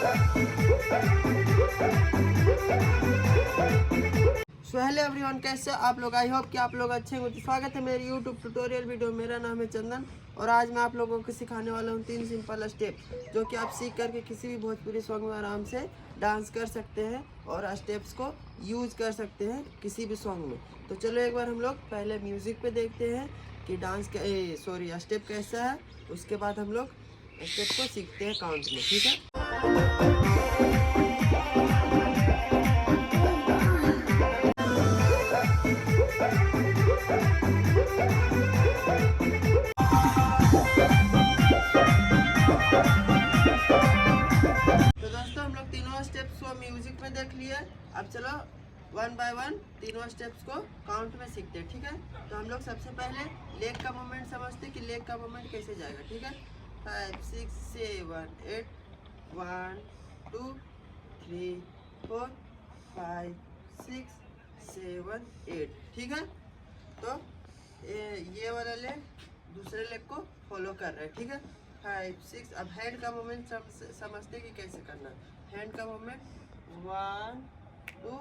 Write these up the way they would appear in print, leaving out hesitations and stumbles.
So hello everyone, कैसे आप लोग? आई होप कि आप लोग अच्छे होंगे। तो स्वागत है मेरी यूट्यूब ट्यूटोरियल वीडियो। मेरा नाम है चंदन और आज मैं आप लोगों को सिखाने वाला हूँ 3 सिंपल स्टेप जो कि आप सीख करके किसी भी भोजपुरी सॉन्ग में आराम से डांस कर सकते हैं और स्टेप्स को यूज कर सकते हैं किसी भी सॉन्ग में। तो चलो एक बार हम लोग पहले म्यूज़िक पे देखते हैं कि स्टेप कैसा है। उसके बाद हम लोग स्टेप को सीखते हैं काउंट में, ठीक है। स्टेप्स को म्यूजिक में देख लिया। अब चलो 1 बाय 1 तीनों स्टेप्स को काउंट में सीखते हैं, ठीक है। तो हम लोग सबसे पहले लेग का मूवमेंट समझते हैं कि लेग का मूवमेंट कैसे जाएगा, ठीक है। 5 6 7 8 1 2 3 4 5 6 7 8, ठीक है। तो ये वाला लेग दूसरे लेग को फॉलो कर रहा है, ठीक है। 5 6। अब हैंड का मूवमेंट समझते कि कैसे करना है। हैंड का मूवमेंट 1 2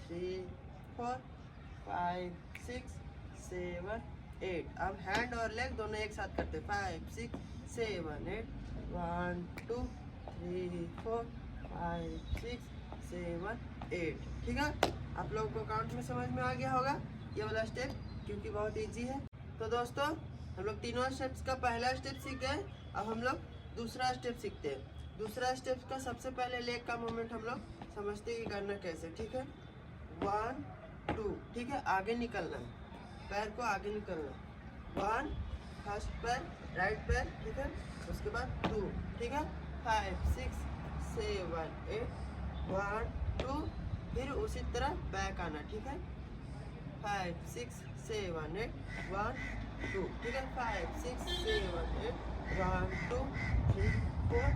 3 4 5 6 7 8। अब हैंड और लेग दोनों एक साथ करते हैं। 5 6 7 8 1 2 3 4 5 6 7 8, ठीक है। आप लोगों को काउंट में समझ में आ गया होगा ये वाला स्टेप, क्योंकि बहुत इजी है। तो दोस्तों हम लोग तीनों स्टेप्स का पहला स्टेप सीख गए। अब हम लोग दूसरा स्टेप सीखते हैं। दूसरा स्टेप का सबसे पहले लेग का मूवमेंट हम लोग समझते कि करना कैसे, ठीक है। 1 2, ठीक है। आगे निकलना है, पैर को आगे निकलना। 1 फर्स्ट पैर, राइट पैर, ठीक है। उसके बाद 2, ठीक है। 5 6 7 8 1 2, फिर उसी तरह बैक आना, ठीक है। 5 6 7 8 1 2, ठीक है। 5 6 7 8 1 2 3 4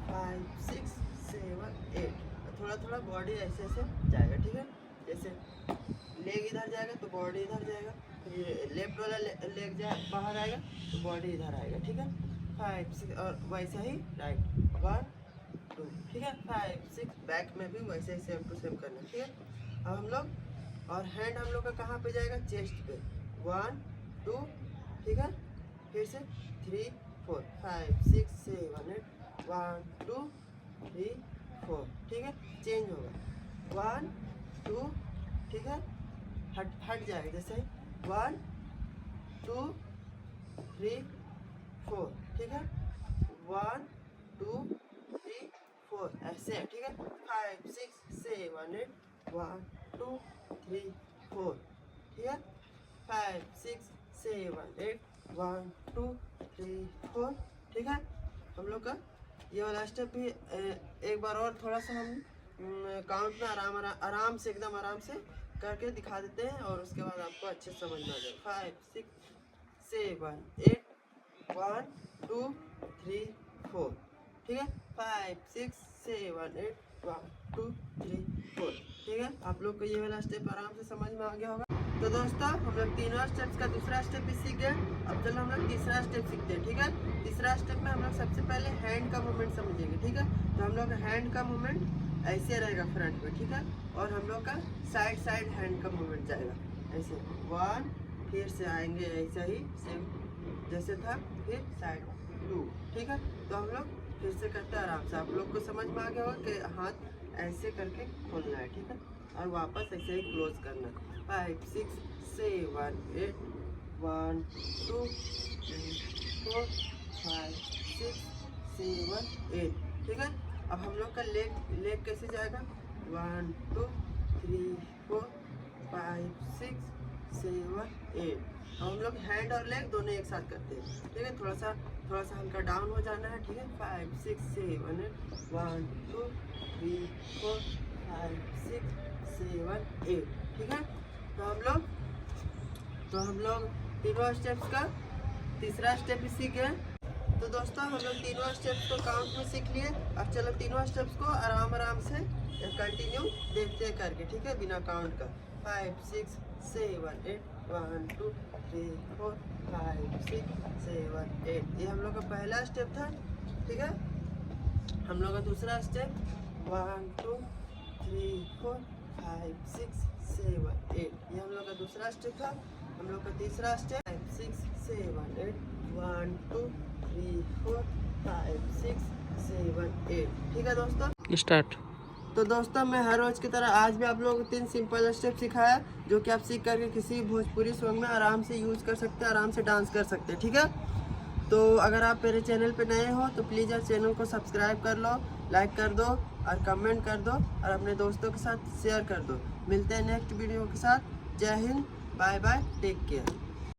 5 6 7 8। थोड़ा थोड़ा बॉडी ऐसे ऐसे जाएगा, ठीक है। जैसे लेग इधर जाएगा तो बॉडी इधर जाएगा, फिर लेफ्ट वाला लेग बाहर आएगा तो बॉडी इधर आएगा, ठीक है। 5 6 और वैसा ही राइट 1 2, ठीक है। 5 6 बैक में भी वैसे ही सेम टू सेम करना, ठीक है। अब हम लोग और हैंड हम लोग का कहाँ पे जाएगा? चेस्ट पे। 1 2, ठीक है। फिर से 3 4 5 6 7 8 1 2 3 4, ठीक है। चेंज होगा 1 2, ठीक है। हट जाएगा जैसे 1 2 3 4, ठीक है। 1 2 3 4 ऐसे, ठीक है। 5 6 7 8 1 2 3 4, ठीक है। 5 6 7 8 1 2 3 4, ठीक है। हम लोग का ये वाला स्टेप भी एक बार और थोड़ा सा हम काउंट में आराम से एकदम आराम से करके दिखा देते हैं और उसके बाद आपको अच्छे समझ में आ जाए। 5 6 7 8 1 2 3 4, ठीक है। 5 6 7 8 1 2 3 4, ठीक है। आप लोग को ये वाला स्टेप आराम से समझ में आ गया होगा। तो दोस्तों हम लोग तीनों स्टेप्स का दूसरा स्टेप भी सीख गए। अब चलो हम लोग तीसरा स्टेप सीखते हैं, ठीक है। तीसरा स्टेप में हम लोग सबसे पहले हैंड का मूवमेंट समझेंगे, ठीक है। तो हम लोग हैंड का मूवमेंट ऐसे रहेगा फ्रंट में, ठीक है। और हम लोग का साइड साइड हैंड का मूवमेंट जाएगा ऐसे 1, फिर से आएंगे ऐसा ही सेम जैसे था, फिर साइड 2, ठीक है। तो हम लोग फिर से करते हैं आराम से। आप लोग को समझ में आ गया होगा कि हाथ ऐसे करके खोलना है, ठीक है। और वापस ऐसे ही क्लोज करना। 5 6 7 8 1 2 3 4 5 6 7 8, ठीक है। अब हम लोग का लेग कैसे जाएगा? 1 2 3 4 5 6 7 8। अब हम लोग हैंड और लेग दोनों एक साथ करते हैं, ठीक है। थोड़ा सा हल्का डाउन हो जाना है, ठीक है। 5 6 7 8 1 2 3 4 5 6 7 8, ठीक है। तो हम लोग तीनों स्टेप्स का तीसरा स्टेप भी सीख गए। तो दोस्तों हम लोग तीनों स्टेप्स को काउंट में सीख लिए। अब चलो तीनों स्टेप्स को आराम से कंटिन्यू देखते करके, ठीक है, बिना काउंट का। 5 6 7 8 1 2 3 4 5 6 7 8। ये हम लोग का पहला स्टेप था, ठीक है। हम लोग का दूसरा स्टेप 1 2 3 4 5 6 7 8, ये हम लोग का दूसरा स्टेप था। हम लोग का तीसरा स्टेप 5 6 7 8, 1 2 3 4 5 6 7 8। ठीक है दोस्तों, स्टार्ट। तो दोस्तों मैं हर रोज की तरह आज भी आप लोगों को 3 सिंपल स्टेप सिखाया, जो कि आप सीख करके किसी भोजपुरी सॉन्ग में आराम से यूज़ कर सकते हैं, आराम से डांस कर सकते हैं। ठीक है, तो अगर आप मेरे चैनल पे नए हो तो प्लीज़ यार चैनल को सब्सक्राइब कर लो, लाइक कर दो और कमेंट कर दो और अपने दोस्तों के साथ शेयर कर दो। मिलते हैं नेक्स्ट वीडियो के साथ। जय हिंद, बाय बाय, टेक केयर।